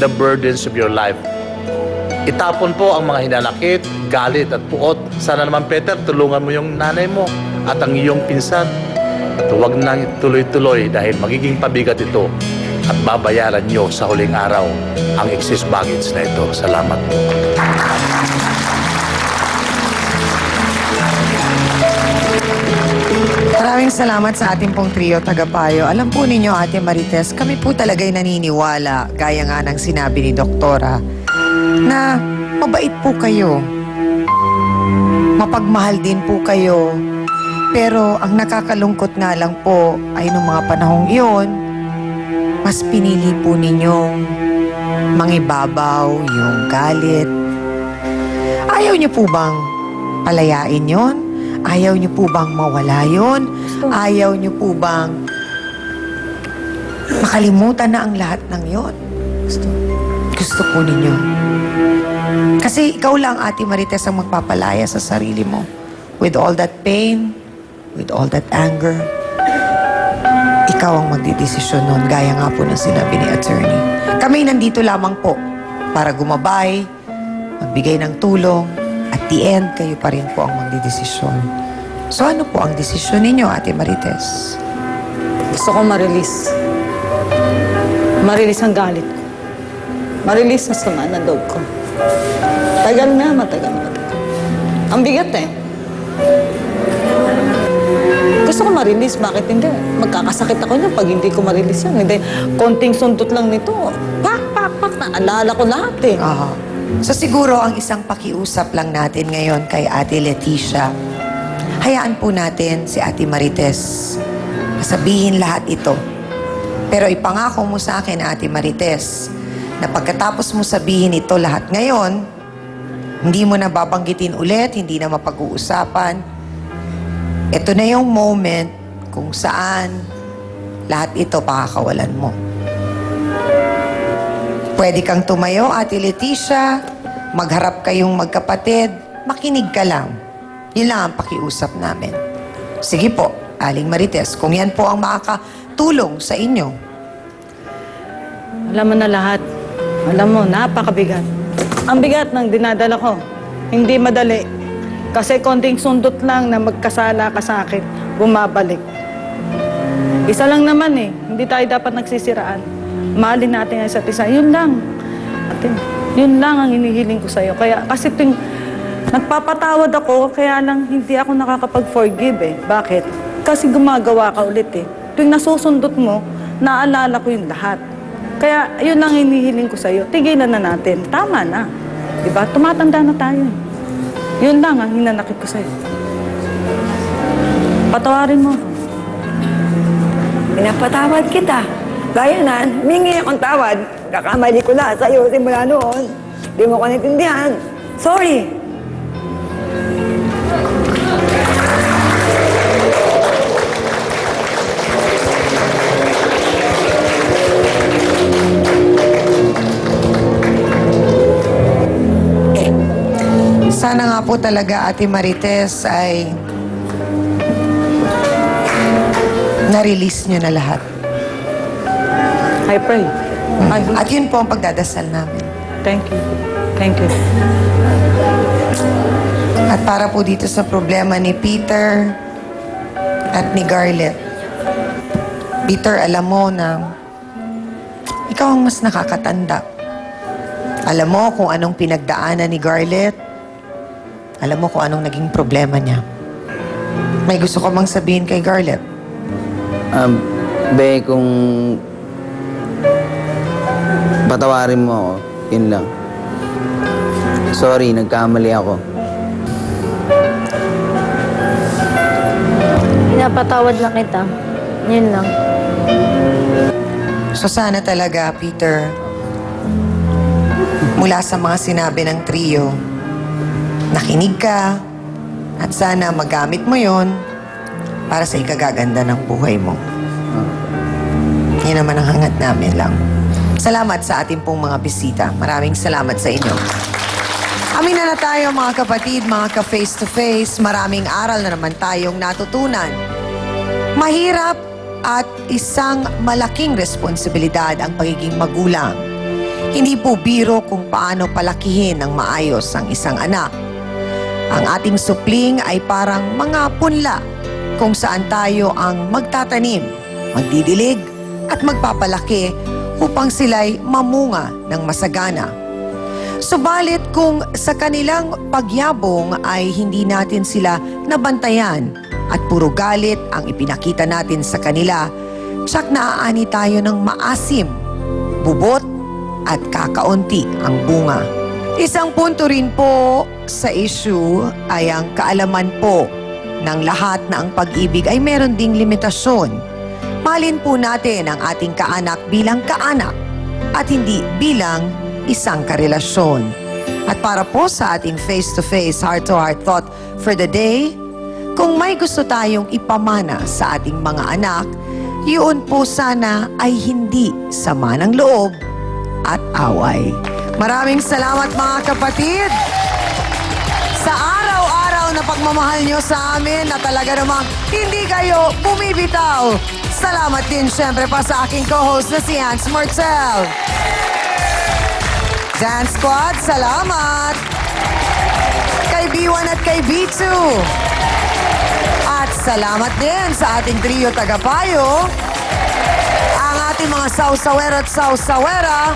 the burdens of your life. Itapon po ang mga hinanakit, galit at puot. Sana naman, Peter, tulungan mo yung nanay mo at ang iyong pinsan. At huwag nang tuloy-tuloy dahil magiging pabigat ito at babayaran nyo sa huling araw ang excess baggage na ito. Salamat po. Maraming salamat sa ating pong trio tagapayo. Alam po ninyo, Ate Marites, kami po talaga'y naniniwala, gaya nga ng sinabi ni Doktora, na mabait po kayo. Mapagmahal din po kayo. Pero ang nakakalungkot nga lang po ay nung mga panahong iyon, mas pinili po ninyong mangibabaw yung galit. Ayaw niyo po bang palayain yon? Ayaw niyo po bang mawala yon? Ayaw niyo po bang makalimutan na ang lahat ng yon? Gusto po ninyo. Kasi ikaw lang, Ate Marites, ang magpapalaya sa sarili mo. With all that pain, with all that anger, ikaw ang magdidesisyon nun, gaya nga po ng sinabi ni Attorney. Kami nandito lamang po para gumabay, magbigay ng tulong, at the end, kayo pa rin po ang magdidesisyon. So ano po ang desisyon ninyo, Ate Marites? Gusto ko ma-release. Ma-release ang galit ko. Ma-release ang sama ng loob ko. Matagal na. Ang bigat eh. Gusto ko ma-release. Bakit hindi? Magkakasakit ako niya pag hindi ko ma-release yan. Hindi, konting sundot lang nito. Pak! Naalala ko lahat eh. So siguro ang isang pakiusap lang natin ngayon kay Ate Leticia, hayaan po natin si Ate Marites sabihin lahat ito. Pero ipangako mo sa akin, Ate Marites, na pagkatapos mo sabihin ito lahat ngayon, hindi mo na babanggitin ulit, hindi na mapag-uusapan. Ito na yung moment kung saan lahat ito pakakawalan mo. Pwede kang tumayo, Ate Leticia, magharap kayong magkapatid, makinig ka lang. Yun lang ang pakiusap namin. Sige po, Aling Marites, kung yan po ang makakatulong sa inyo. Alam mo na lahat. Alam mo, napakabigat. Ang bigat ng dinadala ko. Hindi madali. Kasi konting sundot lang na magkasala ka sa akin, bumabalik. Isa lang naman eh. Hindi tayo dapat nagsisiraan. Mahalin natin ang isa't isa. Yun lang. Yun lang ang hinihiling ko sa'yo. Kaya, kasi tuwing nagpapatawad ako, kaya lang hindi ako nakakapag-forgive eh. Bakit? Kasi gumagawa ka ulit eh. Tuwing nasusundot mo, naalala ko yung lahat. Kaya, yun lang hinihiling ko sa'yo. Tigilan na natin. Tama na. Diba? Tumatanda na tayo. Yun lang ang hinanakit ko sa'yo. Patawarin mo. Pinapatawad kita. Gaya na, humingi akong tawad. Kakamali ko na sa'yo simula noon. Di mo ko naintindihan. Sorry. Sana nga po talaga, Ate Marites, ay na-release nyo na lahat. I pray. At yun po ang pagdadasal namin. Thank you. Thank you. At para po dito sa problema ni Peter at ni Garlet. Peter, alam mo na ikaw ang mas nakakatanda. Alam mo kung anong pinagdaanan ni Garlet. Alam mo kung anong naging problema niya. May gusto ko mang sabihin kay Garlet? Kung patawarin mo ako, yun lang. Sorry, nagkamali ako. Pinapatawad lang kita. Yun lang. So sana talaga, Peter, mula sa mga sinabi ng trio, nakinig ka at sana magamit mo yon para sa ikagaganda ng buhay mo. Yan naman ang hangat namin lang. Salamat sa ating pong mga bisita. Maraming salamat sa inyo. Amin na tayo mga kapatid, mga ka-face-to-face. Maraming aral na naman tayong natutunan. Mahirap at isang malaking responsibilidad ang pagiging magulang. Hindi po biro kung paano palakihin ng maayos ang isang anak. Ang ating supling ay parang mga punla kung saan tayo ang magtatanim, magdidilig at magpapalaki upang sila'y mamunga ng masagana. Subalit kung sa kanilang pagyabong ay hindi natin sila nabantayan at puro galit ang ipinakita natin sa kanila, tsak naaani tayo ng maasim, bubot at kakaunti ang bunga. Isang punto rin po sa issue ay ang kaalaman po ng lahat na ang pag-ibig ay meron ding limitasyon. Mahalin po natin ang ating kaanak bilang kaanak at hindi bilang isang karelasyon. At para po sa ating face-to-face, heart-to-heart thought for the day, kung may gusto tayong ipamana sa ating mga anak, yun po sana ay hindi sama ng loob at away. Maraming salamat mga kapatid sa araw-araw na pagmamahal nyo sa amin na talaga namang hindi kayo bumibitaw. Salamat din syempre pa sa aking co-host na si Hans Martel. Dance Squad, salamat! Kay B1 at kay B2. At salamat din sa ating trio tagapayo, ang ating mga sausawero at sausawera,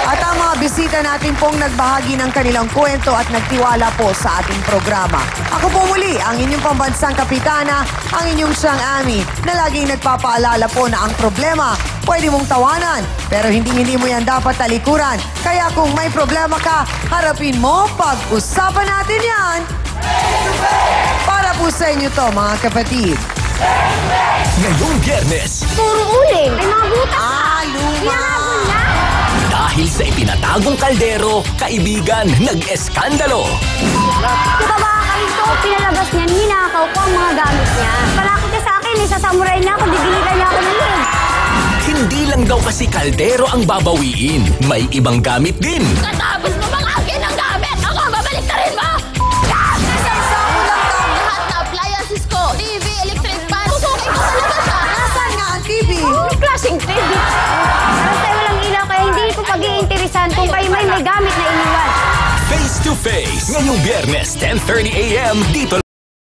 at ang mga bisita natin pong nagbahagi ng kanilang kwento at nagtiwala po sa ating programa. Ako po muli, ang inyong pambansang kapitana, ang inyong siyang Ami, na laging nagpapaalala po na ang problema, pwede mong tawanan, pero hindi mo yan dapat talikuran. Kaya kung may problema ka, harapin mo, pag-usapan natin yan. Para po sa inyo to, mga kapatid. Ngayong Biyernes, Puro uling. Ay, mga butas. Luma! dahil sa itinatagong kaldero, kaibigan, nag-eskandalo. Diba ba kami to? Pinalabas niya, ninakaw ko ang mga gamit niya. Palakit niya sa akin, isasamuray niya ako, digilitan niya ako ng loob. Hindi lang daw kasi kaldero ang babawiin, may ibang gamit din. Katapos mo bang akin ang gamit? Ako, babalik ka rin mo! Isang sako lang to. Lahat na appliances ko, TV, electric fan, susukin ko sa labas ha! Nasaan nga ang TV? Anong klaseng TV? Basta walang ilaw, kaya hindi ko pag-iinteresan kung kayo may gamit na iniwan. Face to Face, ngayong Biyernes, 10:30 a.m. dito